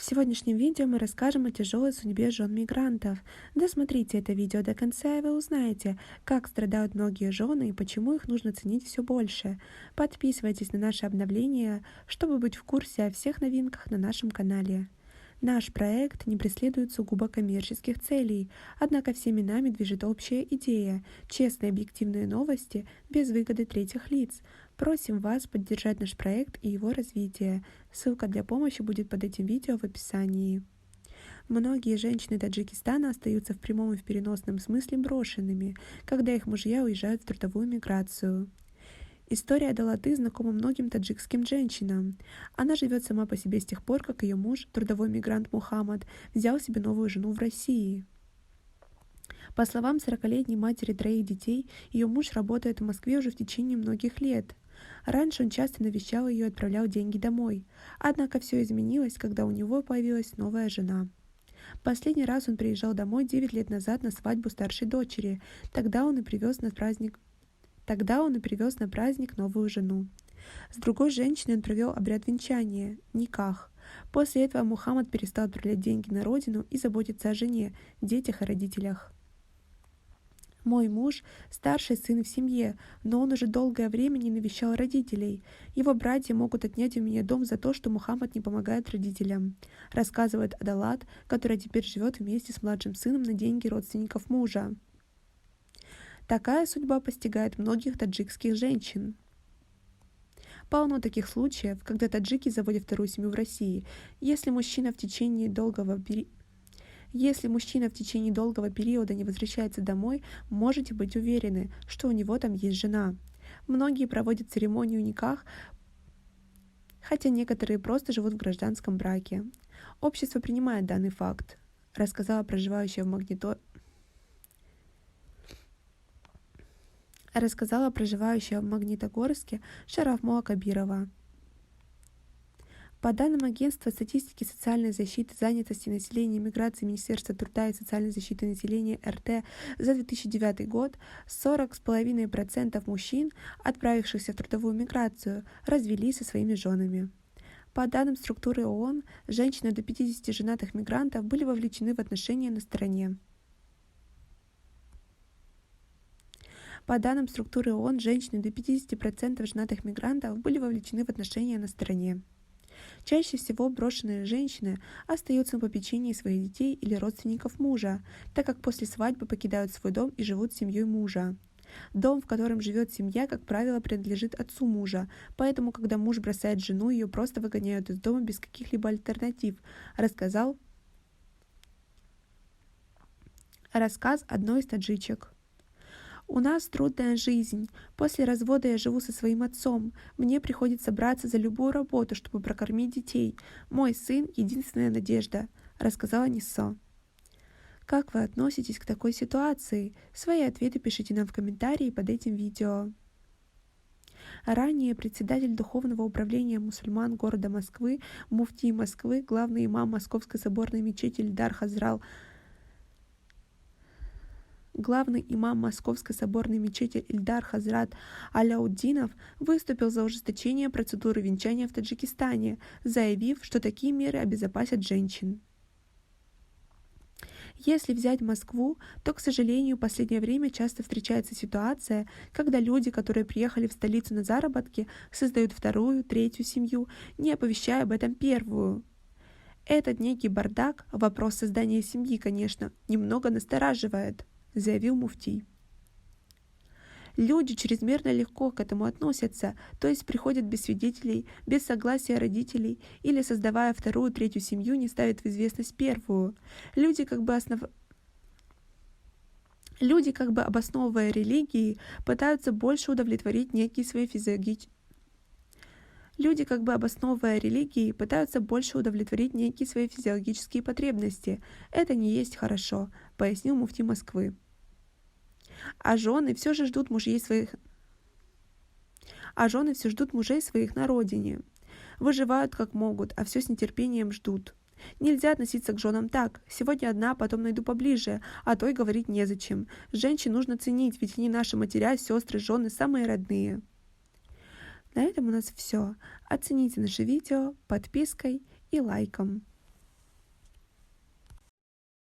В сегодняшнем видео мы расскажем о тяжелой судьбе жен мигрантов. Досмотрите это видео до конца, и вы узнаете, как страдают многие жены и почему их нужно ценить все больше. Подписывайтесь на наши обновления, чтобы быть в курсе о всех новинках на нашем канале. Наш проект не преследует сугубо коммерческих целей, однако всеми нами движет общая идея – честные объективные новости без выгоды третьих лиц. Просим вас поддержать наш проект и его развитие. Ссылка для помощи будет под этим видео в описании. Многие женщины Таджикистана остаются в прямом и в переносном смысле брошенными, когда их мужья уезжают в трудовую миграцию. История Далаты знакома многим таджикским женщинам. Она живет сама по себе с тех пор, как ее муж, трудовой мигрант Мухаммад, взял себе новую жену в России. По словам 40-летней матери троих детей, ее муж работает в Москве уже в течение многих лет. Раньше он часто навещал ее и отправлял деньги домой. Однако все изменилось, когда у него появилась новая жена. Последний раз он приезжал домой 9 лет назад на свадьбу старшей дочери. Тогда он и привез на праздник новую жену. С другой женщиной он провел обряд венчания – никах. После этого Мухаммад перестал отправлять деньги на родину и заботиться о жене, детях и родителях. Мой муж – старший сын в семье, но он уже долгое время не навещал родителей. Его братья могут отнять у меня дом за то, что Мухаммад не помогает родителям, рассказывает Адалат, которая теперь живет вместе с младшим сыном на деньги родственников мужа. Такая судьба постигает многих таджикских женщин. Полно таких случаев, когда таджики заводят вторую семью в России. Если мужчина в течение долгого периода не возвращается домой, можете быть уверены, что у него там есть жена. Многие проводят церемонию никах, хотя некоторые просто живут в гражданском браке. Общество принимает данный факт, рассказала проживающая в Магнитогорске Шарафмола Кабирова. По данным Агентства статистики социальной защиты, занятости населения и миграции Министерства труда и социальной защиты населения РТ за 2009 год 40,5% мужчин, отправившихся в трудовую миграцию, развелись со своими женами. По данным структуры ООН, женщины до 50 женатых мигрантов были вовлечены в отношения на стороне. По данным структуры ООН, женщины до 50% женатых мигрантов были вовлечены в отношения на стороне. Чаще всего брошенные женщины остаются на попечении своих детей или родственников мужа, так как после свадьбы покидают свой дом и живут с семьей мужа. Дом, в котором живет семья, как правило, принадлежит отцу мужа, поэтому, когда муж бросает жену, ее просто выгоняют из дома без каких-либо альтернатив, рассказал рассказ одной из таджичек. У нас трудная жизнь. После развода я живу со своим отцом. Мне приходится браться за любую работу, чтобы прокормить детей. Мой сын — единственная надежда, рассказала Ниссо. Как вы относитесь к такой ситуации? Свои ответы пишите нам в комментарии под этим видео. Ранее председатель Духовного управления мусульман города Москвы, муфтий Москвы, главный имам Московской соборной мечети Главный имам Московской соборной мечети Ильдар Хазрат Аляутдинов выступил за ужесточение процедуры венчания в Таджикистане, заявив, что такие меры обезопасят женщин. Если взять Москву, то, к сожалению, в последнее время часто встречается ситуация, когда люди, которые приехали в столицу на заработки, создают вторую, третью семью, не оповещая об этом первую. Этот некий бардак, вопрос создания семьи, конечно, немного настораживает, заявил муфтий. Люди чрезмерно легко к этому относятся, то есть приходят без свидетелей, без согласия родителей или, создавая вторую, третью семью, не ставят в известность первую. Люди, как бы обосновывая религии, пытаются больше удовлетворить некие свои физиологические потребности. Это не есть хорошо, пояснил муфтий Москвы. А жены все ждут мужей своих на родине. Выживают как могут, а все с нетерпением ждут. Нельзя относиться к женам так. Сегодня одна, потом найду поближе, а то и говорить незачем. Женщин нужно ценить, ведь они наши матеря, сестры, жены, самые родные. На этом у нас все. Оцените наше видео подпиской и лайком.